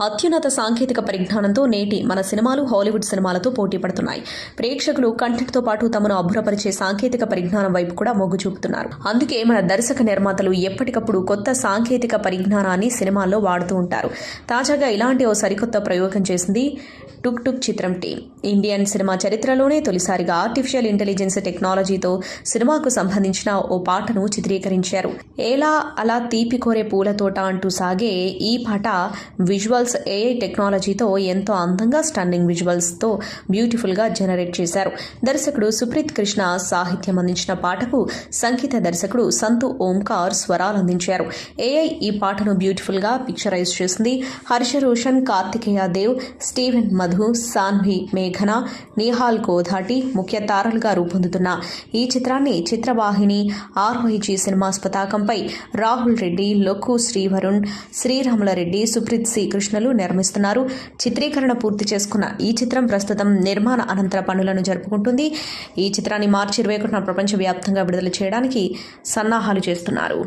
అత్యున్నత సాంకేతిక పరిజ్ఞానంతో నేటి మన సినిమాలు హాలీవుడ్ సినిమాలతో పోటీ పడుతున్నాయి. ప్రేక్షకులు కంటెంట్తో పాటు తమను అబ్బురపరిచే సాంకేతిక పరిజ్ఞానం వైపు కూడా మొగ్గు చూపుతున్నారు. అందుకే మన దర్శక నిర్మాతలు ఎప్పటికప్పుడు కొత్త సాంకేతిక పరిజ్ఞానాన్ని సినిమాల్లో వాడుతూ ఉంటారు. తాజాగా ఇలాంటి ఓ సరికొత్త ప్రయోగం చేసింది టుక్ టుక్ చిత్రం టీం. ఇండియన్ సినిమా చరిత్రలోనే తొలిసారిగా ఆర్టిఫిషియల్ ఇంటెలిజెన్స్ టెక్నాలజీతో సినిమాకు సంబంధించిన ఓ పాటను చిత్రీకరించారు. ఏలా అలా తీపి కోరే పూల తోట అంటూ సాగే ఈ పాట విజువల్స్ ఏఐ టెక్నాలజీతో ఎంతో అందంగా స్టన్నింగ్ విజువల్స్తో బ్యూటిఫుల్గా జనరేట్ చేశారు. దర్శకుడు సుప్రీత్ కృష్ణ సాహిత్యం అందించిన పాటకు సంగీత దర్శకుడు సంతు ఓంకార్ స్వరాలు అందించారు. ఏఐ ఈ పాటను బ్యూటిఫుల్గా పిక్చరైజ్ చేసింది. హర్ష రోషన్, కార్తికేయ దేవ్, స్టీవెన్ మధు, సాన్వి మేఘన, నిహాల్ కోధాటి ముఖ్య తారలుగా రూపొందుతున్న ఈ చిత్రాన్ని చిత్రవాహిని ఆర్వైజీ సినిమాస్ పతాకంపై రాహుల్ రెడ్డి, లొక్కు శ్రీవరుణ్, శ్రీరాములరెడ్డి, సుప్రీత్ సి కృష్ణలు నిర్మిస్తున్నారు. చిత్రీకరణ పూర్తి చేసుకున్న ఈ చిత్రం ప్రస్తుతం నిర్మాణ అనంతర పనులను జరుపుకుంటుంది. ఈ చిత్రాన్ని మార్చి 21న ప్రపంచవ్యాప్తంగా విడుదల చేయడానికి సన్నాహాలు చేస్తున్నారు.